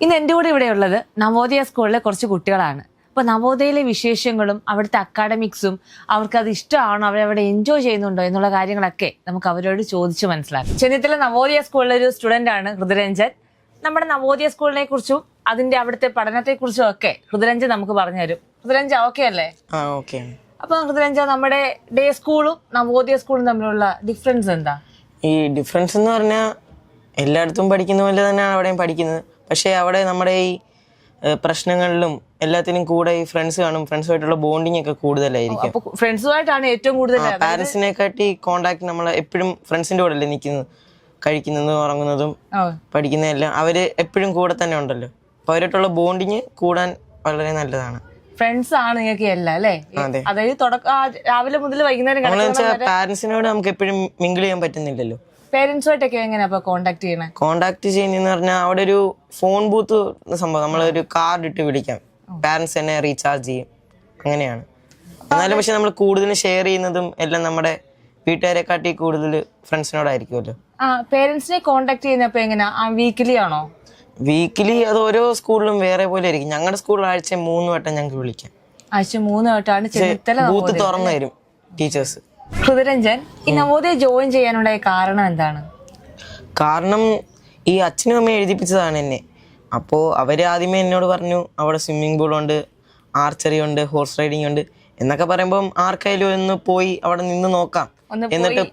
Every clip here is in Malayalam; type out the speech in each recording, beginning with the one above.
ഇന്ന് എൻ്റെ കൂടെ ഇവിടെ ഉള്ളത് നവോദയ സ്കൂളിലെ കുറച്ച് കുട്ടികളാണ്. അപ്പോൾ നവോദയയിലെ വിശേഷങ്ങളും അവിടുത്തെ അക്കാഡമിക്സും അവർക്ക് അത് ഇഷ്ടമാണോ, അവരവിടെ എൻജോയ് ചെയ്യുന്നുണ്ടോ എന്നുള്ള കാര്യങ്ങളൊക്കെ നമുക്ക് അവരോട് ചോദിച്ച് മനസ്സിലാക്കാം. ചെന്നിത്തല നവോദയ സ്കൂളിലെ ഒരു സ്റ്റുഡൻ്റ് ആണ് ഹൃദയരഞ്ജൻ. നമ്മുടെ നവോദയ സ്കൂളിനെ കുറിച്ചും അതിന്റെ അവിടുത്തെ പഠനത്തെക്കുറിച്ചും ഒക്കെ ഹൃദയരഞ്ജൻ നമുക്ക് പറഞ്ഞു തരും. ഹൃദയരഞ്ജൻ ഓക്കെ അല്ലേ? അപ്പൊ ഹൃദയരഞ്ജൻ, നമ്മുടെ ഡേ സ്കൂളും നവോദയ സ്കൂളും തമ്മിലുള്ള ഡിഫറൻസ് എന്താ? ഈ ഡിഫറൻസ് എന്ന് പറഞ്ഞാൽ എല്ലായിടത്തും പഠിക്കുന്ന പോലെ തന്നെയാണ് അവിടെയും പഠിക്കുന്നത്. പക്ഷേ അവിടെ നമ്മുടെ ഈ പ്രശ്നങ്ങളിലും എല്ലാത്തിനും കൂടെ ഈ ഫ്രണ്ട്സ് കാണും. ഫ്രണ്ട്സുമായിട്ടുള്ള ബോണ്ടിങ് ഒക്കെ കൂടുതലായിരിക്കും. ഫ്രണ്ട്സുമായിട്ടാണ് ഏറ്റവും കൂടുതൽ. പാരന്റ്സിനെക്കാട്ടി കോണ്ടാക്ട് നമ്മൾ എപ്പോഴും ഫ്രണ്ട്സിന്റെ കൂടെ അല്ലേ നിൽക്കുന്നത്. കഴിക്കുന്നതും ഉറങ്ങുന്നതും പഠിക്കുന്നതെല്ലാം അവര് എപ്പോഴും കൂടെ തന്നെ ഉണ്ടല്ലോ. അപ്പൊ അവരായിട്ടുള്ള ബോണ്ടിങ് കൂടാൻ വളരെ നല്ലതാണ്. ഫ്രണ്ട്സ് ആണ് നിങ്ങൾക്ക് എല്ലാം അല്ലേ? അതായത് രാവിലെ മുതൽ വൈകുന്നേരം പാരന്റ്സിനോട് നമുക്ക് എപ്പോഴും മിങ്കിൾ ചെയ്യാൻ പറ്റുന്നില്ലല്ലോ. പേരന്റ്സുമായിട്ടൊക്കെ എങ്ങനെയാ കോണ്ടാക്ട് ചെയ്യണേ? കോണ്ടാക്ട് ചെയ്യുന്നതെന്ന് പറഞ്ഞാൽ അവിടെ ഒരു ഫോൺ ബൂത്ത് സംഭവം, നമ്മളൊരു കാർഡ് ഇട്ട് വിളിക്കാം. പാരന്റ്സ് തന്നെ റീചാർജ് ചെയ്യും, അങ്ങനെയാണ്. എന്നാലും പക്ഷെ നമ്മൾ കൂടുതൽ ഷെയർ ചെയ്യുന്നതും എല്ലാം നമ്മുടെ വീട്ടുകാരെക്കാട്ടി കൂടുതൽ ഫ്രണ്ട്സിനോടായിരിക്കുമല്ലോ. പേരന്റ്സിനെ കോണ്ടാക്ട് ചെയ്യുന്നപ്പോ എങ്ങനെയാ? വീക്കിലി ആണോ? വീക്കിലി അത് ഓരോ സ്കൂളിലും വേറെ പോലെ ആയിരിക്കും. ഞങ്ങളുടെ സ്കൂളിൽ ആഴ്ച 3 വട്ടം ഞങ്ങൾക്ക് വിളിക്കാം. ആഴ്ച 3 വട്ടമാണ് ബൂത്ത് തുറന്നു തരും ടീച്ചേഴ്സ്. ഹൃദയരഞ്ജൻ, ഈ നവോദയ ജോയിൻ ചെയ്യാനുണ്ടായ കാരണം എന്താണ്? കാരണം ഈ അച്ഛനും അമ്മയും എഴുതിപ്പിച്ചതാണ് എന്നെ. അപ്പോൾ അവർ ആദ്യമേ എന്നോട് പറഞ്ഞു അവിടെ സ്വിമ്മിംഗ് പൂളുണ്ട്, ആർച്ചറി ഉണ്ട്, ഹോഴ്സ് റൈഡിങ് ഉണ്ട് എന്നൊക്കെ പറയുമ്പം ആർക്കായാലും ഒന്ന് പോയി അവിടെ നിന്ന് നോക്കാം, എന്നിട്ട്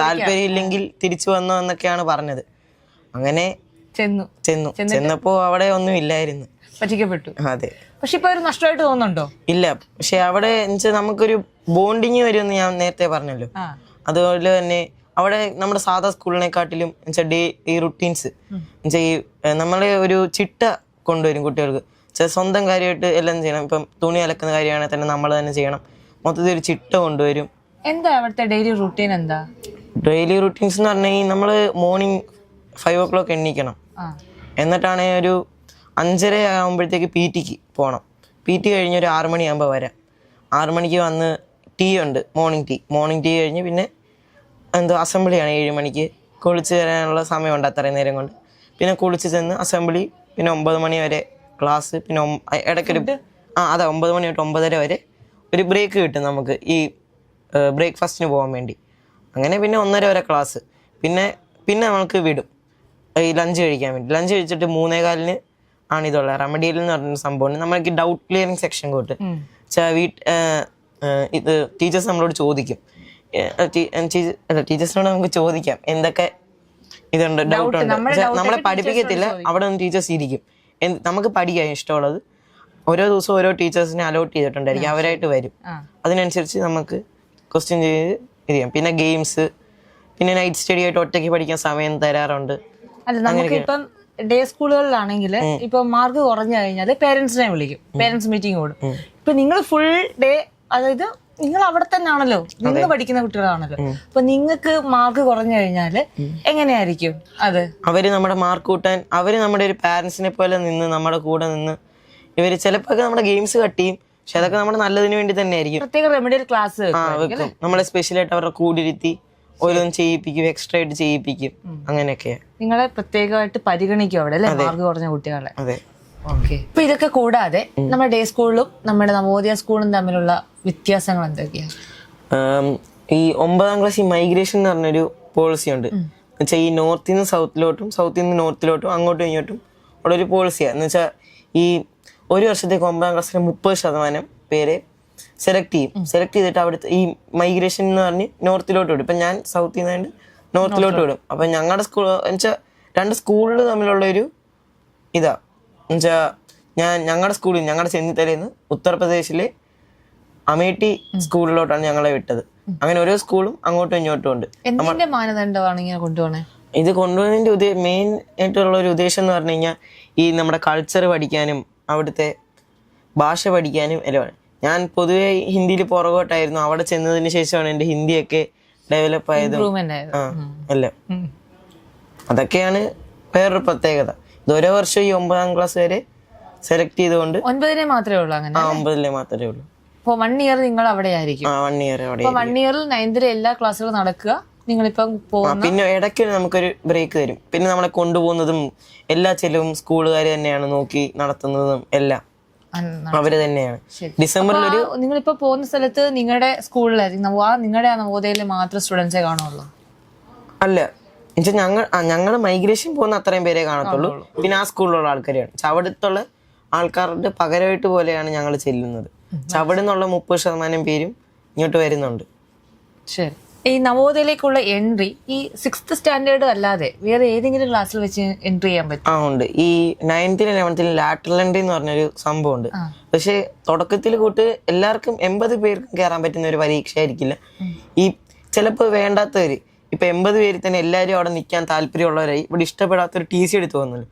താല്പര്യം ഇല്ലെങ്കിൽ തിരിച്ചു വന്നോ എന്നൊക്കെയാണ് പറഞ്ഞത്. അങ്ങനെ ചെന്നപ്പോ അവിടെ ഒന്നും ഇല്ലായിരുന്നു. പറ്റിക്കപ്പെട്ടു. അതെ. പക്ഷെ ഇപ്പൊ ഒരു നഷ്ടമായിട്ട് തോന്നുന്നുണ്ടോ? ഇല്ല, പക്ഷെ അവിടെ നമുക്കൊരു ബോണ്ടിങ് വരുമെന്ന് ഞാൻ നേരത്തെ പറഞ്ഞല്ലോ. അതുപോലെ തന്നെ അവിടെ നമ്മുടെ സാധാ സ്കൂളിനെക്കാട്ടിലും ഡേ ഈ റുട്ടീൻസ് ഈ നമ്മളെ ഒരു ചിട്ട കൊണ്ടുവരും കുട്ടികൾക്ക്. സ്വന്തം കാര്യമായിട്ട് എല്ലാം ചെയ്യണം. ഇപ്പം തുണി അലക്കുന്ന കാര്യമാണെങ്കിൽ തന്നെ നമ്മൾ തന്നെ ചെയ്യണം. മൊത്തത്തിൽ ഒരു ചിട്ട കൊണ്ടുവരും. എന്താ അവിടുത്തെ ഡെയിലി റുട്ടീൻ? എന്താ ഡെയിലി റുട്ടീൻസ് എന്ന് പറഞ്ഞാൽ നമ്മൾ മോർണിംഗ് 5 o'clock എണീക്കണം. എന്നിട്ടാണ് ഒരു 5:30 ആകുമ്പോഴത്തേക്ക് PT പോകണം. PT കഴിഞ്ഞ് ഒരു 6 മണിയാകുമ്പോൾ വരാം. 6 മണിക്ക് വന്ന് ടീ ഉണ്ട്, മോർണിംഗ് ടീ കഴിഞ്ഞ് പിന്നെ അസംബ്ലിയാണ് 7 മണിക്ക്. കുളിച്ച് തരാനുള്ള സമയമുണ്ട് അത്രയും നേരം കൊണ്ട്. പിന്നെ കുളിച്ച് ചെന്ന് അസംബ്ലി, പിന്നെ 9 മണി വരെ ക്ലാസ്, പിന്നെ ഇടയ്ക്കൊരു 9 മണി തൊട്ട് 9:30 വരെ ഒരു ബ്രേക്ക് കിട്ടും നമുക്ക് ഈ ബ്രേക്ക്ഫാസ്റ്റിന് പോകാൻ വേണ്ടി. അങ്ങനെ പിന്നെ 1:30 വരെ ക്ലാസ്. പിന്നെ നമുക്ക് വിടും ഈ ലഞ്ച് കഴിക്കാൻ വേണ്ടി. ലഞ്ച് കഴിച്ചിട്ട് 3:15 ആണ് ഇതുള്ള റെമഡിയൽ എന്ന് പറഞ്ഞ സംഭവം. നമ്മൾക്ക് ഡൗട്ട് ക്ലിയറിംഗ് സെക്ഷൻ കൊണ്ട് ഇത് ടീച്ചേഴ്സ് നമ്മളോട് ചോദിക്കും. ടീച്ചേഴ്സിനോട് നമുക്ക് ചോദിക്കാം എന്തൊക്കെ ഇതുണ്ട്, ഡൗട്ട് ഉണ്ട്. നമ്മളെ പഠിപ്പിക്കത്തില്ല, അവിടെ നിന്ന് ടീച്ചേഴ്സ് ഇരിക്കും. നമുക്ക് പഠിക്കാം ഇഷ്ടമുള്ളത്. ഓരോ ദിവസവും ഓരോ ടീച്ചേഴ്സിനെ അലോട്ട് ചെയ്തിട്ടുണ്ടായിരിക്കും, അവരായിട്ട് വരും. അതിനനുസരിച്ച് നമുക്ക് ക്വസ്റ്റ്യൻ ചെയ്ത് ചെയ്യാം. പിന്നെ ഗെയിംസ്, പിന്നെ നൈറ്റ് സ്റ്റഡി ആയിട്ട് ഒറ്റയ്ക്ക് പഠിക്കാൻ സമയം തരാറുണ്ട്. അല്ല, നമുക്കിപ്പം ഡേ സ്കൂളുകളിലാണെങ്കിൽ ഇപ്പൊ മാർക്ക് കുറഞ്ഞു കഴിഞ്ഞാൽ പേരന്റ്സിനെ വിളിക്കും, പേരന്റ്സ് മീറ്റിംഗ് കൂടും. ഇപ്പൊ നിങ്ങൾ ഫുൾ ഡേ, അതായത് നിങ്ങൾ അവിടെ തന്നെ ആണല്ലോ, നിങ്ങൾ പഠിക്കുന്ന കുട്ടികളാണല്ലോ. അപ്പൊ നിങ്ങൾക്ക് മാർക്ക് കുറഞ്ഞു കഴിഞ്ഞാല് എങ്ങനെയായിരിക്കും അത്? അവര് നമ്മുടെ മാർക്ക് കൂട്ടാൻ അവര് നമ്മുടെ ഒരു പാരന്റ്സിനെ പോലെ നിന്ന് നമ്മുടെ കൂടെ നിന്ന് ഇവര് ചിലപ്പോ നമ്മുടെ ഗെയിംസ് കട്ട് ചെയ്യും. പക്ഷെ അതൊക്കെ നമ്മുടെ നല്ലതിന് വേണ്ടി തന്നെ ആയിരിക്കും. പ്രത്യേക റെമഡിയൽ ക്ലാസ് വെക്കും. നമ്മളെ സ്പെഷ്യലായിട്ട് അവരുടെ കൂടിരുത്തി ഓരോന്നും ചെയ്യിപ്പിക്കും, എക്സ്ട്രാ ആയിട്ട് ചെയ്യിപ്പിക്കും. അങ്ങനെയൊക്കെ നിങ്ങളെ പ്രത്യേകമായിട്ട് പരിഗണിക്കും അവിടെ അല്ലെ, മാർക്ക് കുറഞ്ഞ കുട്ടികളെ. അതെ. ഓക്കെ. ഇപ്പൊ ഇതൊക്കെ കൂടാതെ നമ്മുടെ ഡേ സ്കൂളിലും നമ്മുടെ നവോദയ സ്കൂളും തമ്മിലുള്ള വ്യത്യാസങ്ങൾ എന്തൊക്കെയാണ്? ഈ 9ാം ക്ലാസ് ഈ മൈഗ്രേഷൻ എന്ന് പറഞ്ഞൊരു പോളിസി ഉണ്ട്. എന്നുവെച്ചാൽ ഈ നോർത്തിൽ നിന്ന് സൗത്തിലോട്ടും സൗത്തിൽ നിന്ന് നോർത്തിലോട്ടും അങ്ങോട്ടും ഇങ്ങോട്ടും ഉള്ള ഒരു പോളിസിയാണ്. എന്ന് വെച്ചാൽ ഈ ഒരു വർഷത്തേക്ക് 9ാം ക്ലാസ്സിലെ 30% പേരെ സെലക്ട് ചെയ്തിട്ട് അവിടുത്തെ ഈ മൈഗ്രേഷൻ എന്ന് പറഞ്ഞ് നോർത്തിലോട്ട് വിടും. ഇപ്പം ഞാൻ സൗത്തിൽ നിന്ന് നോർത്തിലോട്ട് വിടും. അപ്പം ഞങ്ങളുടെ സ്കൂൾ എന്നുവെച്ചാൽ 2 സ്കൂളിൽ തമ്മിലുള്ള ഒരു ഇതാ. എന്നുവെച്ചാൽ ഞങ്ങളുടെ സ്കൂളിൽ, ഞങ്ങളുടെ ചെന്നിത്തലയിൽ നിന്ന് ഉത്തർപ്രദേശിലെ അമേഠി സ്കൂളിലോട്ടാണ് ഞങ്ങളെ വിട്ടത്. അങ്ങനെ ഓരോ സ്കൂളും അങ്ങോട്ടും ഇങ്ങോട്ടും ഉണ്ട്. മാനദണ്ഡമാണ് ഇങ്ങനെ കൊണ്ടുപോകണേ. ഇത് കൊണ്ടുപോകുന്നതിന്റെ മെയിൻ ആയിട്ടുള്ള ഒരു ഉദ്ദേശം എന്ന് പറഞ്ഞു കഴിഞ്ഞാൽ ഈ നമ്മുടെ കൾച്ചർ പഠിക്കാനും അവിടുത്തെ ഭാഷ പഠിക്കാനും എല്ലാം. ഞാൻ പൊതുവെ ഹിന്ദിയിൽ പുറകോട്ടായിരുന്നു. അവിടെ ചെന്നതിന് ശേഷമാണ് എൻ്റെ ഹിന്ദിയൊക്കെ ഡെവലപ്പ് ആയതും എല്ലാം. അതൊക്കെയാണ് വേറൊരു പ്രത്യേകത. ഇത് ഓരോ വർഷം ഈ 9ാം ക്ലാസ് വരെ സെലക്ട് ചെയ്തുകൊണ്ട് 9 മാത്രമേ ഉള്ളൂ. അങ്ങനെ 9 മാത്രമേ ഉള്ളൂ. 1 ഇയർ നിങ്ങൾ അവിടെ ആയിരിക്കും. 1 ഇയർ അവിടെ. 1 ഇയറിൽ 9th എല്ലാ ക്ലാസ്സുകളും നടക്കുക, നിങ്ങളിപ്പം പോകുന്ന പിന്നെ ഇടയ്ക്ക് നമുക്കൊരു ബ്രേക്ക് തരും. പിന്നെ നമ്മളെ കൊണ്ടുപോകുന്നതും എല്ലാ ചെലവും സ്കൂളുകാർ തന്നെയാണ് നോക്കി നടത്തുന്നതും എല്ലാം അവര് തന്നെയാണ്. ഡിസംബറിൽ ഒരു നിങ്ങളിപ്പോ പോകുന്ന സ്ഥലത്ത് നിങ്ങളുടെ സ്കൂളിലായിരിക്കും നിങ്ങളുടെ നവോദയയിൽ മാത്രം സ്റ്റുഡൻസേ കാണുള്ളൂ? അല്ല, ഞങ്ങൾ മൈഗ്രേഷൻ പോകുന്ന അത്രയും പേരെ കാണത്തുള്ളൂ. പിന്നെ ആ സ്കൂളിലുള്ള ആൾക്കാരെയാണ്. അവിടുത്തുള്ള ആൾക്കാരുടെ പകരമായിട്ട് പോലെയാണ് ഞങ്ങൾ ചെല്ലുന്നത്. അവിടെ നിന്നുള്ള 30% പേരും ഇങ്ങോട്ട് വരുന്നുണ്ട്. ശരി. ഈ നവോദയയിലേക്കുള്ള എൻട്രി ഈ 6th സ്റ്റാൻഡേർഡ് അല്ലാതെ വേറെ ഏതെങ്കിലും ക്ലാസ്സിൽ വെച്ച് എൻട്രി ചെയ്യാൻ പറ്റും? ഉണ്ട്. ഈ 9th 11th ലാറ്ററൽ എൻട്രി എന്ന് പറഞ്ഞൊരു സംഭവം ഉണ്ട്. പക്ഷെ തുടക്കത്തിൽ കൂട്ട് എല്ലാവർക്കും 80 പേർക്കും കയറാൻ പറ്റുന്ന ഒരു പരീക്ഷ ആയിരിക്കില്ല. ഈ ചിലപ്പോൾ വേണ്ടാത്തവര് ഇപ്പൊ 80 പേരിൽ തന്നെ എല്ലാവരും അവിടെ നിൽക്കാൻ താല്പര്യമുള്ളവരായി ഇവിടെ ഇഷ്ടപ്പെടാത്തൊരു TC എടുത്ത് പോകുന്നല്ലോ,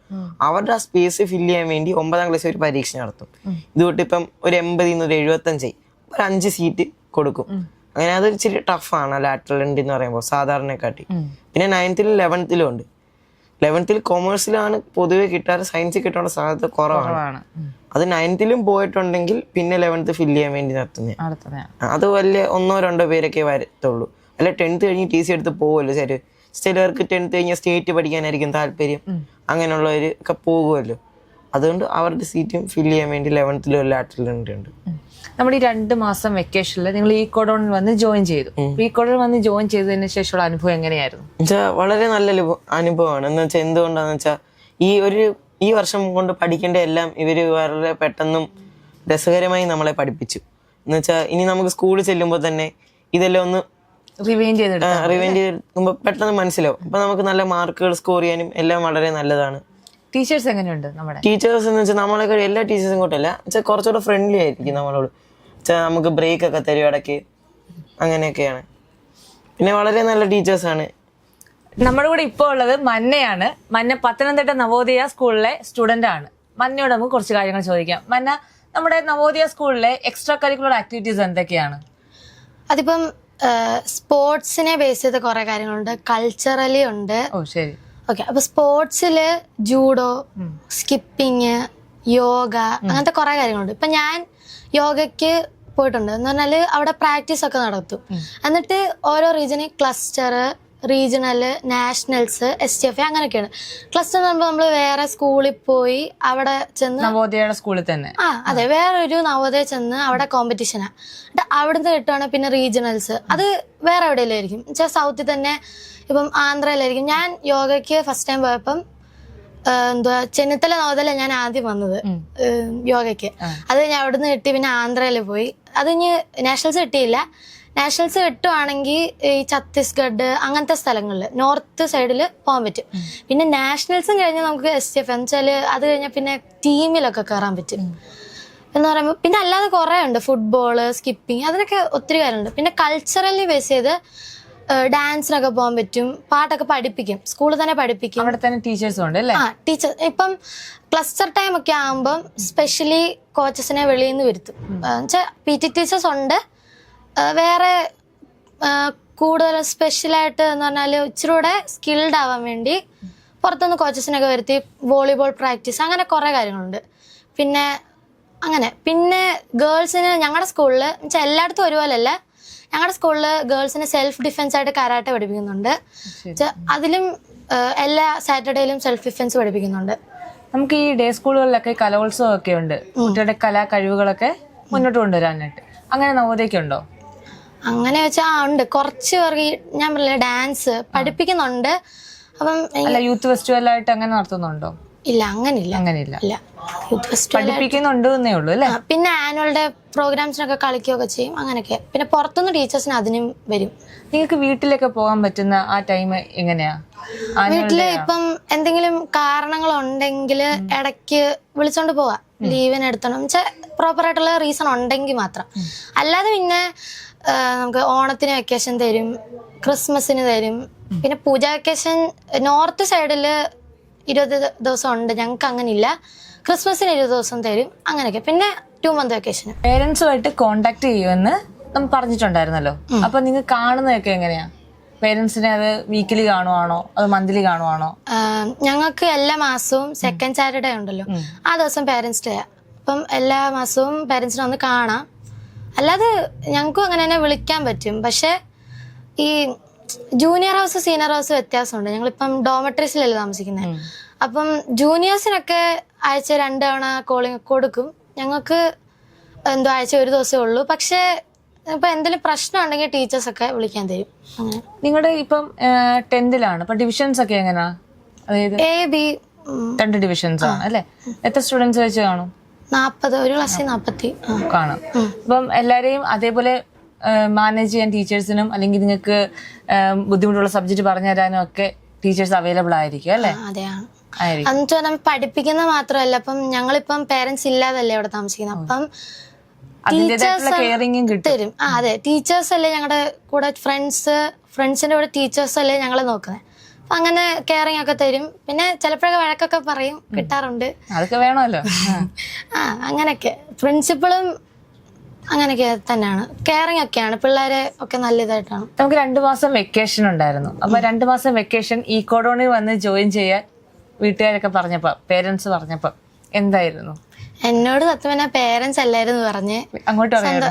അവരുടെ ആ സ്പേസ് ഫില്ല് ചെയ്യാൻ വേണ്ടി 9ാം ക്ലാസ് ഒരു പരീക്ഷ നടത്തും. ഇതുകൊണ്ട് ഇപ്പം ഒരു 80 ഒരു 75 ഒരു 5 സീറ്റ് കൊടുക്കും. അങ്ങനെ അത് ഇച്ചിരി ടഫാണ് ലാറ്ററൽ എൻട്രി എന്ന് പറയുമ്പോൾ സാധാരണക്കാട്ടി. പിന്നെ 9th 11th ഉണ്ട്. 11th കൊമേഴ്സിലാണ് പൊതുവെ കിട്ടാറ്, സയൻസിൽ കിട്ടാനുള്ള സാധ്യത കുറവാണ്. അത് 9th പോയിട്ടുണ്ടെങ്കിൽ പിന്നെ 11th ഫില്ല് ചെയ്യാൻ വേണ്ടി നടത്തുന്നത്. അത് വലിയ 1-2 പേരൊക്കെ വരത്തുള്ളൂ. അല്ല 10th കഴിഞ്ഞ് TC എടുത്ത് പോകുമല്ലോ ചിലർക്ക് 10th കഴിഞ്ഞ സ്റ്റേറ്റ് പഠിക്കാനായിരിക്കും താല്പര്യം. അങ്ങനെയുള്ളവർ ഒക്കെ പോകുമല്ലോ. അതുകൊണ്ട് അവരുടെ സീറ്റും ഫില്ല് ചെയ്യാൻ വേണ്ടി 11th ലാറ്ററൽ എൻട്രി ഉണ്ട്. നമ്മുടെ ഈ 2 മാസം വെക്കേഷനിൽ നിങ്ങൾ ഈ കോഡോണിൽ വന്ന് ജോയിൻ ചെയ്തു. ഈ കോഡോണിൽ വന്ന് ജോയിൻ ചെയ്തതിന് ശേഷമുള്ള അനുഭവം എങ്ങനെയായിരുന്നു? വളരെ നല്ല അനുഭവമാണ്. എന്ന് വെച്ചാൽ എന്തുകൊണ്ടാന്ന് വെച്ചാൽ ഈ വർഷം കൊണ്ട് ചെയ്യേണ്ട എല്ലാം ഇവര് വളരെ പെട്ടെന്നും രസകരമായി നമ്മളെ പഠിപ്പിച്ചു. എന്ന് വെച്ചാൽ ഇനി നമുക്ക് സ്കൂളിൽ ചെല്ലുമ്പോൾ തന്നെ ഇതെല്ലാം ഒന്ന് റിവൈൻഡ് ചെയ്തെടുക്കുമ്പോൾ പെട്ടെന്ന് മനസ്സിലാവും. അപ്പൊ നമുക്ക് നല്ല മാർക്കുകൾ സ്കോർ ചെയ്യാനും എല്ലാം വളരെ നല്ലതാണ്. ടീച്ചേഴ്സ് എങ്ങനെയുണ്ട്? നമ്മുടെ ടീച്ചേഴ്സ് എന്ന് വെച്ചാൽ നമ്മളൊക്കെ എല്ലാ ടീച്ചേഴ്സും കൂട്ടല്ല, കുറച്ചുകൂടെ ഫ്രണ്ട്ലി ആയിരിക്കും നമ്മളോട്. നമുക്ക് ബ്രേക്ക് ഒക്കെ തരും ഇടയ്ക്ക്, അങ്ങനെയൊക്കെയാണ്. പിന്നെ വളരെ നല്ല ടീച്ചേഴ്സാണ്. നമ്മുടെ കൂടെ ഇപ്പോൾ ഉള്ളത് മന്നയാണ്. മന്ന പത്തനംതിട്ട നവോദയ സ്കൂളിലെ സ്റ്റുഡന്റ് ആണ്. മന്നയോട് നമുക്ക് കുറച്ച് കാര്യങ്ങൾ ചോദിക്കാം. മന്ന, നമ്മുടെ നവോദയ സ്കൂളിലെ എക്സ്ട്രാ കരിക്കുലർ ആക്ടിവിറ്റീസ് എന്തൊക്കെയാണ്? അതിപ്പം സ്പോർട്സിനെ ബേസ് ചെയ്ത കുറെ കാര്യങ്ങളുണ്ട്, കൾച്ചറലി ഉണ്ട്. ഓ ശരി. ഓക്കെ. അപ്പൊ സ്പോർട്സില് ജൂഡോ, സ്കിപ്പിങ്, യോഗ, അങ്ങനത്തെ കുറെ കാര്യങ്ങളുണ്ട്. ഇപ്പൊ ഞാൻ യോഗയ്ക്ക് പോയിട്ടുണ്ട്. എന്ന് പറഞ്ഞാല് അവിടെ പ്രാക്ടീസ് ഒക്കെ നടത്തും. എന്നിട്ട് ഓരോ റീജിയനിൽ ക്ലസ്റ്റർ, റീജിയണല്, നാഷണൽസ്, STF അങ്ങനെയൊക്കെയാണ്. ക്ലസ്റ്റർ എന്ന് പറയുമ്പോൾ നമ്മള് വേറെ സ്കൂളിൽ പോയി അവിടെ ചെന്ന് നവോദയയുടെ സ്കൂളിൽ തന്നെ അതെ, വേറൊരു നവോദയ ചെന്ന് അവിടെ കോമ്പറ്റീഷനാ. അവിടുന്ന് കിട്ടുവാണെങ്കിൽ പിന്നെ റീജിയണൽസ് അത് വേറെ എവിടെയെല്ലായിരിക്കും. വെച്ചാൽ സൗത്തിൽ തന്നെ ഇപ്പം ആന്ധ്രയിലായിരിക്കും. ഞാൻ യോഗയ്ക്ക് ഫസ്റ്റ് ടൈം പോയപ്പം ചെന്നിത്തല നവോദയ ഞാൻ ആദ്യം വന്നത് യോഗയ്ക്ക്. അത് ഞാൻ അവിടുന്ന് കിട്ടി. പിന്നെ ആന്ധ്രയിൽ പോയി. അത് ഇനി നാഷണൽസ് കിട്ടിയില്ല. നാഷണൽസ് കിട്ടുവാണെങ്കിൽ ഈ ഛത്തീസ്ഗഡ് അങ്ങനത്തെ സ്ഥലങ്ങളിൽ നോർത്ത് സൈഡിൽ പോകാൻ പറ്റും. പിന്നെ നാഷണൽസും കഴിഞ്ഞാൽ നമുക്ക് STF എന്ന് വെച്ചാൽ അത് കഴിഞ്ഞാൽ പിന്നെ ടീമിലൊക്കെ കയറാൻ പറ്റും എന്ന് പറയുമ്പോൾ. പിന്നെ അല്ലാതെ കുറേ ഉണ്ട്, ഫുട്ബോള്, സ്കിപ്പിങ്, അതിനൊക്കെ ഒത്തിരി കാര്യമുണ്ട്. പിന്നെ കൾച്ചറലി ബേസ് ചെയ്ത് ഡാൻസിനൊക്കെ പോകാൻ പറ്റും, പാട്ടൊക്കെ പഠിപ്പിക്കും, സ്കൂളിൽ തന്നെ പഠിപ്പിക്കും. അവിടെ തന്നെ ടീച്ചേഴ്സും ഉണ്ട് അല്ലേ? ടീച്ചർ ഇപ്പം ക്ലസ്റ്റർ ടൈം ഒക്കെ ആകുമ്പം സ്പെഷ്യലി കോച്ചസിനെ വെളിയിൽ നിന്ന് വരുത്തും. വെച്ചാൽ PT ടീച്ചേഴ്സ് ഉണ്ട്. വേറെ കൂടുതൽ സ്പെഷ്യലായിട്ട് എന്ന് പറഞ്ഞാൽ ഇച്ചിരി കൂടെ സ്കിൽഡ് ആവാൻ വേണ്ടി പുറത്തുനിന്ന് കോച്ചസിനൊക്കെ വരുത്തി വോളിബോൾ പ്രാക്ടീസ്, അങ്ങനെ കുറേ കാര്യങ്ങളുണ്ട്. പിന്നെ ഗേൾസിന് ഞങ്ങളുടെ സ്കൂളിൽ വെച്ചാൽ എല്ലായിടത്തും ഒരുപോലെയല്ല. ഞങ്ങളുടെ സ്കൂളിൽ ഗേൾസിന് സെൽഫ് ഡിഫെൻസ് ആയിട്ട് കരാട്ടെ പഠിപ്പിക്കുന്നുണ്ട്. അതിലും എല്ലാ സാറ്റർഡേയിലും സെൽഫ് ഡിഫെൻസ് പഠിപ്പിക്കുന്നുണ്ട്. നമുക്ക് ഈ ഡേ സ്കൂളുകളിലൊക്കെ കലോത്സവം ഒക്കെ ഉണ്ട്. കുട്ടികളുടെ കലാ കഴിവുകളൊക്കെ മുന്നോട്ട് കൊണ്ടുവരാനായിട്ട്. അങ്ങനെ നവോദയക്കുണ്ടോ? അങ്ങനെ വെച്ചാൽ ഉണ്ട്. കുറച്ച് പേർക്ക് ഞാൻ പറഞ്ഞില്ല ഡാൻസ് പഠിപ്പിക്കുന്നുണ്ട്. അപ്പം യൂത്ത് ഫെസ്റ്റിവൽ ആയിട്ട് അങ്ങനെ നടത്തുന്നുണ്ടോ? ഇല്ല, അങ്ങനെയില്ല. യൂത്ത് ഫെസ്റ്റിവൽ പഠിപ്പിക്കുന്നുണ്ട് എന്നേ ഉള്ളൂ അല്ലേ? പിന്നെ ആനുവൽ ഡേ പ്രോഗ്രാംസിനൊക്കെ കളിക്കുകയൊക്കെ ചെയ്യും. അങ്ങനെയൊക്കെ. പിന്നെ പുറത്തുനിന്ന് ടീച്ചേഴ്സിന് അതിനും വരും. നിങ്ങൾക്ക് വീട്ടിലൊക്കെ പോകാൻ പറ്റുന്ന ആ ടൈം എങ്ങനെയാ? വീട്ടില് ഇപ്പം എന്തെങ്കിലും കാരണങ്ങളുണ്ടെങ്കിൽ ഇടയ്ക്ക് വിളിച്ചോണ്ട് പോവാ. ലീവിന് എടുത്തണം വെച്ചാൽ പ്രോപ്പർ ആയിട്ടുള്ള റീസൺ ഉണ്ടെങ്കിൽ മാത്രം. അല്ലാതെ പിന്നെ നമുക്ക് ഓണത്തിന് വെക്കേഷൻ തരും, ക്രിസ്മസിന് തരും. പിന്നെ പൂജ വെക്കേഷൻ നോർത്ത് സൈഡില് 20 ദിവസം ഉണ്ട്. ഞങ്ങൾക്ക് അങ്ങനെ ഇല്ല. ക്രിസ്മസിന് 20 ദിവസം തരും. അങ്ങനെയൊക്കെ. പിന്നെ 2 month വെക്കേഷൻ. പേരൻസുമായിട്ട് കോണ്ടാക്ട് ചെയ്യുമെന്ന് നമ്മൾ പറഞ്ഞിട്ടുണ്ടായിരുന്നല്ലോ. അപ്പൊ നിങ്ങൾ കാണുന്നതൊക്കെ എങ്ങനെയാ? പേരൻസിനെ അത് വീക്കിലി കാണുവാണോ അത് മന്ത്ലി കാണുവാണോ? ഞങ്ങൾക്ക് എല്ലാ മാസവും സെക്കൻഡ് സാറ്റർഡേ ഉണ്ടല്ലോ, ആ ദിവസം പേരൻസ് ഡേ. അപ്പം എല്ലാ മാസവും പേരൻസിനെ ഒന്ന് കാണാം. അല്ലാതെ ഞങ്ങൾക്കും അങ്ങനെ തന്നെ വിളിക്കാൻ പറ്റും. പക്ഷെ ഈ ജൂനിയർ ഹൗസ് സീനിയർ ഹൗസ് വ്യത്യാസമുണ്ട്. ഞങ്ങളിപ്പം ഡോമട്രീസിലല്ലേ താമസിക്കുന്നത്. അപ്പം ജൂനിയേഴ്സിനൊക്കെ ആഴ്ച 2 തവണ കോളിംഗ് കൊടുക്കും. ഞങ്ങൾക്ക് എന്തോ ആഴ്ച 1 ദിവസമേ ഉള്ളൂ. പക്ഷേ ഇപ്പം എന്തെങ്കിലും പ്രശ്നം ഉണ്ടെങ്കിൽ ടീച്ചേഴ്സൊക്കെ വിളിക്കാൻ തരും. അങ്ങനെ നിങ്ങളുടെ ഇപ്പം 10th അപ്പൊ ഡിവിഷൻസ് ഒക്കെ എങ്ങനെയാ? അതായത് A B 2 ഡിവിഷൻസ് ആണ് അല്ലേ? എത്ര സ്റ്റുഡൻസ് വെച്ച് കാണും? 40, ഒരു ക്ലാസ്സിൽ 40 കാണും. അപ്പം എല്ലാരെയും അതേപോലെ മാനേജ് ചെയ്യാൻ ടീച്ചേഴ്സിനും അല്ലെങ്കിൽ നിങ്ങൾക്ക് ബുദ്ധിമുട്ടുള്ള സബ്ജക്ട് പറഞ്ഞു തരാനും ഒക്കെ ടീച്ചേഴ്സ് അവൈലബിൾ ആയിരിക്കും അല്ലേ? അതെയാണ്. ആയിരിക്കും. എന്ന് വെച്ചാൽ നമ്മൾ പഠിപ്പിക്കുന്ന മാത്രമല്ല, അപ്പം ഞങ്ങളിപ്പം പേരൻസ് ഇല്ലാതല്ലേ അവിടെ താമസിക്കുന്നത്. അപ്പം കെയറിംഗും കിട്ടും. തരും. അതെ, ടീച്ചേഴ്സ് അല്ലേ ഞങ്ങളുടെ കൂടെ, ഫ്രണ്ട്സിന്റെ കൂടെ ടീച്ചേഴ്സ് അല്ലേ ഞങ്ങളെ നോക്കുന്നത്. അപ്പൊ അങ്ങനെ കെയറിംഗ് ഒക്കെ തരും. പിന്നെ ചിലപ്പോഴൊക്കെ വഴക്കൊക്കെ പറയും, കിട്ടാറുണ്ട്. അതൊക്കെ വേണമല്ലോ. അങ്ങനെയൊക്കെ പ്രിൻസിപ്പളും അങ്ങനെയൊക്കെ തന്നെയാണ്. കെയറിംഗ് ഒക്കെയാണ്. പിള്ളേരെ ഒക്കെ നല്ല ഇതായിട്ടാണ്. നമുക്ക് 2 മാസം വെക്കേഷൻ ഉണ്ടായിരുന്നു. അപ്പൊ 2 മാസം വെക്കേഷൻ ഈക്കോഡോണിൽ വന്ന് ജോയിൻ ചെയ്യാൻ വീട്ടുകാരൊക്കെ പറഞ്ഞപ്പോ, പേരൻസ് പറഞ്ഞപ്പോ എന്തായിരുന്നു? എന്നോട് സത്യം പറഞ്ഞാൽ പേരൻസ് അല്ലായിരുന്നു പറഞ്ഞ്. അങ്ങോട്ട് ഞാൻ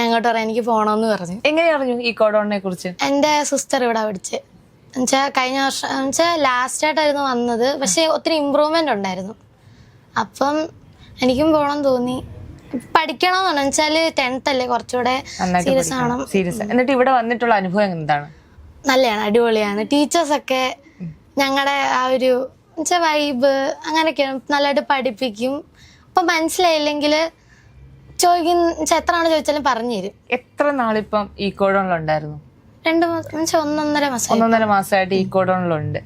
അങ്ങോട്ട് പറയാം എനിക്ക് പോണോന്ന് പറഞ്ഞു. എങ്ങനെ അറിഞ്ഞു ഈ കോഡോണിനെ കുറിച്ച്? എന്റെ സിസ്റ്റർ ഇവിടെ പഠിച്ച്, എന്നുവെച്ചാൽ കഴിഞ്ഞ വർഷം എന്നുവെച്ചാൽ ലാസ്റ്റ് ആയിട്ടായിരുന്നു വന്നത്. പക്ഷെ ഒത്തിരി ഇമ്പ്രൂവ്മെന്റ് ഉണ്ടായിരുന്നു. അപ്പം എനിക്കും പോണം തോന്നി. പഠിക്കണമെന്നാണ് വെച്ചാല് 10th അല്ലേ, കുറച്ചുകൂടെ സീരിയസ് ആണ്. എന്നിട്ട് ഇവിടെ വന്നിട്ടുള്ള അനുഭവം എന്താണ്? നല്ലതാണ്, അടിപൊളിയാണ്. ടീച്ചേഴ്സൊക്കെ ഞങ്ങളുടെ ആ ഒരു എന്നുവെച്ചാൽ വൈബ് അങ്ങനെയൊക്കെയാണ്. നല്ലതായിട്ട് പഠിപ്പിക്കും. അപ്പം മനസ്സിലായില്ലെങ്കിൽ ചോദിക്കുന്ന എത്രയാണ് ചോദിച്ചാലും പറഞ്ഞു തരും. എത്ര നാളിപ്പം ഈ കോഡോണിലുണ്ടായിരുന്നു? 2 മാസം, 1.5 മാസം. 1.5 മാസമായിട്ട് ഈ കോഡോണിലുണ്ട്.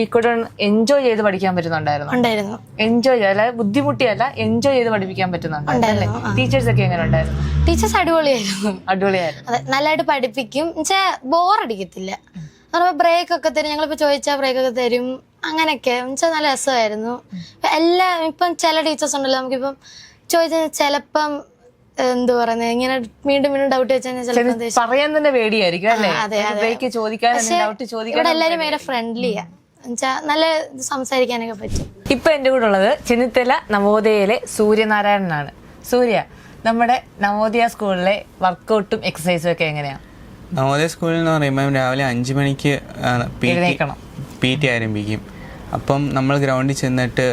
ഈ കോഡോൺ എൻജോയ് ചെയ്ത് പഠിക്കാൻ പറ്റുന്നുണ്ടായിരുന്നു? ഉണ്ടായിരുന്നു. എൻജോയ് ചെയ്ത്, അല്ലാതെ ബുദ്ധിമുട്ടിയല്ല, എൻജോയ് ചെയ്ത് പഠിപ്പിക്കാൻ പറ്റുന്നുണ്ടായിരുന്നു. ടീച്ചേഴ്സ് ഒക്കെ എങ്ങനെ ഉണ്ടായിരുന്നു? ടീച്ചേഴ്സ് അടിപൊളിയായിരുന്നു. അടിപൊളിയായിരുന്നു. അതെ, നല്ലതായിട്ട് പഠിപ്പിക്കും. എന്നുവെച്ചാൽ ബോറടിക്കത്തില്ല. ബ്രേക്ക് ഒക്കെ തരും. ഞങ്ങളിപ്പോ ചോദിച്ചാൽ ബ്രേക്ക് ഒക്കെ തരും. അങ്ങനെയൊക്കെ എന്നുവെച്ചാൽ നല്ല രസമായിരുന്നു. ഇപ്പം ചില ടീച്ചേഴ്സ് ഉണ്ടല്ലോ, നമുക്കിപ്പം ചോദിച്ചാൽ ചിലപ്പം എന്ത് പറയുന്നത്, ഇങ്ങനെ വീണ്ടും വീണ്ടും ഡൗട്ട് വെച്ചാൽ പറയാൻ തന്നെ പേടിയായിരിക്കും അല്ലേ? ഇവിടെ എല്ലാരും ഭയങ്കര ഫ്രണ്ട്ലിയാ. എന്നുവെച്ചാൽ നല്ല സംസാരിക്കാനൊക്കെ പറ്റും. ഇപ്പൊ എന്റെ കൂടെ ഉള്ളത് ചെന്നിത്തല നവോദയയിലെ സൂര്യനാരായണനാണ്. സൂര്യ, നമ്മുടെ നവോദയ സ്കൂളിലെ വർക്കൗട്ടും എക്സസൈസും ഒക്കെ എങ്ങനെയാ? നവോദയ സ്കൂളിൽ എന്ന് പറയുമ്പോൾ രാവിലെ 5 മണിക്ക് PT ആരംഭിക്കും. അപ്പം നമ്മൾ ഗ്രൗണ്ടിൽ ചെന്നിട്ട്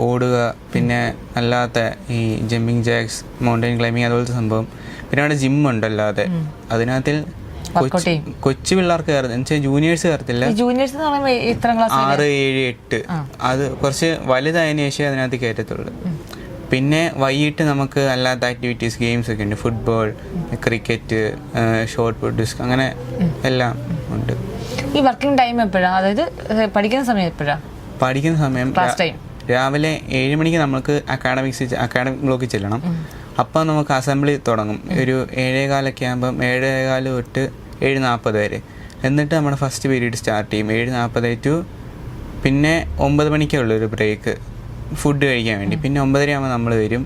ഓടുക, പിന്നെ അല്ലാത്ത ഈ ജമ്പിങ് ജാക്സ്, മൗണ്ടൻ ക്ലൈമ്പിങ്, അതുപോലത്തെ സംഭവം. പിന്നെ അവിടെ ജിമ്മുണ്ട്. അല്ലാതെ അതിനകത്തിൽ കൊച്ചു പിള്ളേർക്ക് കയറുന്നത്, ജൂനിയേഴ്സ് കയറത്തില്ല. 6, 7, 8 അത് കുറച്ച് വലുതായതിനു ശേഷം അതിനകത്ത് കയറ്റത്തുള്ളൂ. പിന്നെ വൈകിട്ട് നമുക്ക് അല്ലാത്ത ആക്ടിവിറ്റീസ്, ഗെയിംസ് ഒക്കെ ഉണ്ട്. Football, cricket, shot put, disc, അങ്ങനെ എല്ലാം ഉണ്ട്. ഈ വർക്കിംഗ് ടൈം എപ്പോഴാണ്? അതായത് പഠിക്കുന്ന സമയം എപ്പോഴാണ്? പഠിക്കുന്ന സമയം രാവിലെ 7 മണിക്ക് നമുക്ക് അക്കാഡമിക് ബ്ലോക്കിൽ ചെല്ലണം. അപ്പം നമുക്ക് അസംബ്ലി തുടങ്ങും. ഒരു 7:15 ആകുമ്പം 7:15 തൊട്ട് 7:40 വരെ. എന്നിട്ട് നമ്മുടെ ഫസ്റ്റ് പീരീഡ് സ്റ്റാർട്ട് ചെയ്യും 7:40 ടു പിന്നെ 9 മണിക്കേ ഉള്ളൊരു ബ്രേക്ക് ഫുഡ് കഴിക്കാൻ വേണ്ടി. പിന്നെ 9:30 ആകുമ്പോൾ നമ്മൾ വരും.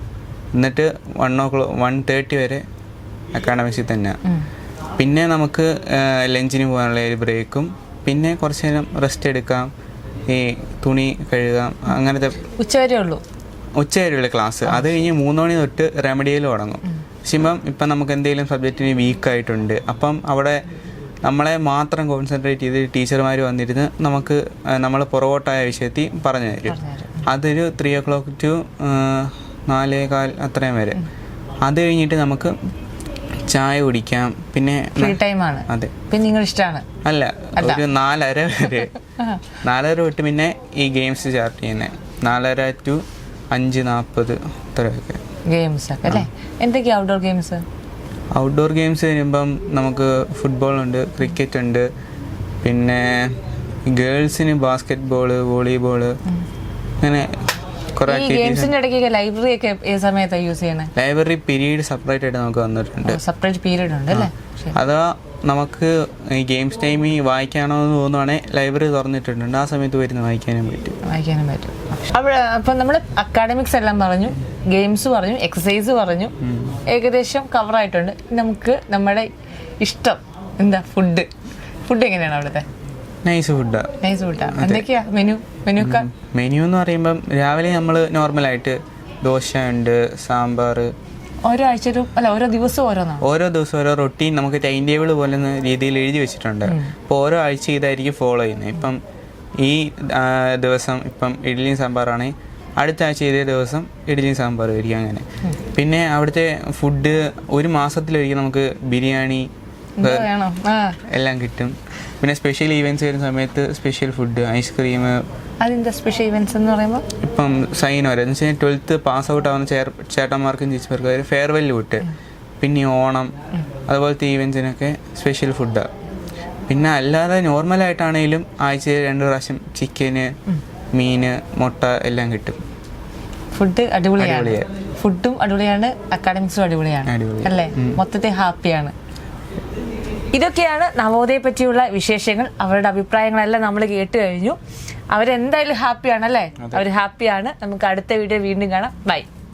എന്നിട്ട് 1:30 വരെ അക്കാഡമിക്സിൽ തന്നെ. പിന്നെ നമുക്ക് ലഞ്ചിന് പോകാനുള്ള ഒരു ബ്രേക്കും, പിന്നെ കുറച്ച് നേരം റെസ്റ്റ് എടുക്കാം, ഈ തുണി കഴുകാം, അങ്ങനത്തെ ഉച്ചവരെയുള്ള ക്ലാസ്. അത് കഴിഞ്ഞ് 3 മണി തൊട്ട് റെമഡിയൽ തുടങ്ങും. പക്ഷേ ഇപ്പം നമുക്ക് എന്തെങ്കിലും സബ്ജക്റ്റിന് വീക്കായിട്ടുണ്ട്, അപ്പം അവിടെ നമ്മളെ മാത്രം കോൺസെൻട്രേറ്റ് ചെയ്ത് ടീച്ചർമാർ വന്നിരുന്ന് നമുക്ക് നമ്മൾ പുറകോട്ടായ വിഷയത്തിൽ പറഞ്ഞു തരും. അതൊരു 3 o'clock ടു 4:15 അത്രയും വരെ. അത് കഴിഞ്ഞിട്ട് നമുക്ക് ചായ കുടിക്കാം. പിന്നെ ഫ്രീ ടൈമാണ്. അതെ, പിന്നെ നിങ്ങൾ ഇഷ്ടമാണ് അല്ല, ഒരു 4:30 വരെ. 4:30 തൊട്ട് പിന്നെ ഈ ഗെയിംസ് സ്റ്റാർട്ട് ചെയ്യുന്നത് 4:30 ടു 5:40 അത്രയൊക്കെ ഗെയിംസ് ഒക്കെ അല്ലേ? എന്തൊക്കെയാ ഔട്ട്ഡോർ ഗെയിംസ്? ഔട്ട്ഡോർ ഗെയിംസ് വരുമ്പം നമുക്ക് ഫുട്ബോളുണ്ട്, ക്രിക്കറ്റ് ഉണ്ട്, പിന്നെ ഗേൾസിന് ബാസ്കറ്റ് ബോള്, വോളിബോള്, അങ്ങനെ കുറെ ഗെയിംസിന്റെ ഇടയ്ക്ക് ലൈബ്രറി ഒക്കെ ഏത് സമയത്താണ് യൂസ് ചെയ്യണേ? ലൈബ്രറി പീരീഡ് സെപ്പറേറ്റ് ആയിട്ട് നമുക്ക് വന്നിട്ടുണ്ട്. സെപ്പറേറ്റ് പീരീഡ് ഉണ്ട് അല്ലേ? അഥവാ നമുക്ക് ഈ ഗെയിംസ് ടൈമിൽ വായിക്കാനോ എന്ന് തോന്നുവാണെങ്കിൽ ലൈബ്രറി തുറന്നിട്ടുണ്ട്. ആ സമയത്ത് വരുന്ന വായിക്കാനും പറ്റും. അപ്പം നമ്മൾ അക്കാഡമിക്സ് എല്ലാം പറഞ്ഞു, ഗെയിംസ് പറഞ്ഞു, എക്സസൈസ് പറഞ്ഞു, ഏകദേശം കവർ ആയിട്ടുണ്ട്. നമുക്ക് നമ്മുടെ ഇഷ്ടം എന്താ? ഫുഡ് എങ്ങനെയാണ് അവിടുത്തെ? നൈസ് ഫുഡാ. എന്തൊക്കെയാ മെനു എന്ന് പറയുമ്പം രാവിലെ നമ്മൾ നോർമലായിട്ട് ദോശ ഉണ്ട്, സാമ്പാർ, ഓരോ ആഴ്ചയിലും അല്ല ഓരോ ദിവസവും ഓരോന്നാണ്. ഓരോ ദിവസവും ഓരോ റൊട്ടീൻ നമുക്ക് ടൈം ടേബിൾ പോലെ രീതിയിൽ എഴുതി വെച്ചിട്ടുണ്ട്. അപ്പോൾ ഓരോ ആഴ്ച ഇതായിരിക്കും ഫോളോ ചെയ്യുന്നത്. ഇപ്പം ഈ ദിവസം ഇപ്പം ഇഡ്ഡലിയും സാമ്പാറാണെങ്കിൽ അടുത്ത ആഴ്ച ഇതേ ദിവസം ഇഡ്ഡലിയും സാമ്പാറും ആയിരിക്കും അങ്ങനെ. പിന്നെ അവിടുത്തെ ഫുഡ് ഒരു മാസത്തിലൊരിക്കൽ നമുക്ക് ബിരിയാണി എല്ലാം കിട്ടും. പിന്നെ സ്പെഷ്യൽ ഈവൻറ്റ്സ് വരുന്ന സമയത്ത് സ്പെഷ്യൽ ഫുഡ്, ഐസ്ക്രീം. അതിൻ്റെ സ്പെഷ്യൽ ഇവൻറ്റ്സ് എന്ന് പറയുമ്പോൾ ഇപ്പം സൈൻ വരെ എന്ന് വെച്ചാൽ 12th പാസ് ഔട്ട് ആവുന്ന ചേട്ടന്മാർക്കും ചേച്ചിമാർക്കും ഒരു ഫെയർവെൽ വിട്ട്, പിന്നെ ഓണം അതുപോലത്തെ ഈവൻറ്റ്സിനൊക്കെ സ്പെഷ്യൽ ഫുഡാണ്. പിന്നെ അല്ലാതെ നോർമലായിട്ടാണെങ്കിലും ആഴ്ചയിൽ 2 പ്രാവശ്യം ചിക്കന്, മീന്, മുട്ട എല്ലാം കിട്ടും. ഫുഡ് അടിപൊളിയാണ്. ഫുഡും അടിപൊളിയാണ്, അക്കാഡമിക്സും അടിപൊളിയാണ് അല്ലേ? മൊത്തത്തിൽ ഹാപ്പിയാണ്. ഇതൊക്കെയാണ് നവോദയയെ പറ്റിയുള്ള വിശേഷങ്ങൾ. അവരുടെ അഭിപ്രായങ്ങളെല്ലാം നമ്മൾ കേട്ട് കഴിഞ്ഞു. അവരെന്തായാലും ഹാപ്പിയാണല്ലേ? അവർ ഹാപ്പിയാണ്. നമുക്ക് അടുത്ത വീഡിയോ വീണ്ടും കാണാം. ബൈ.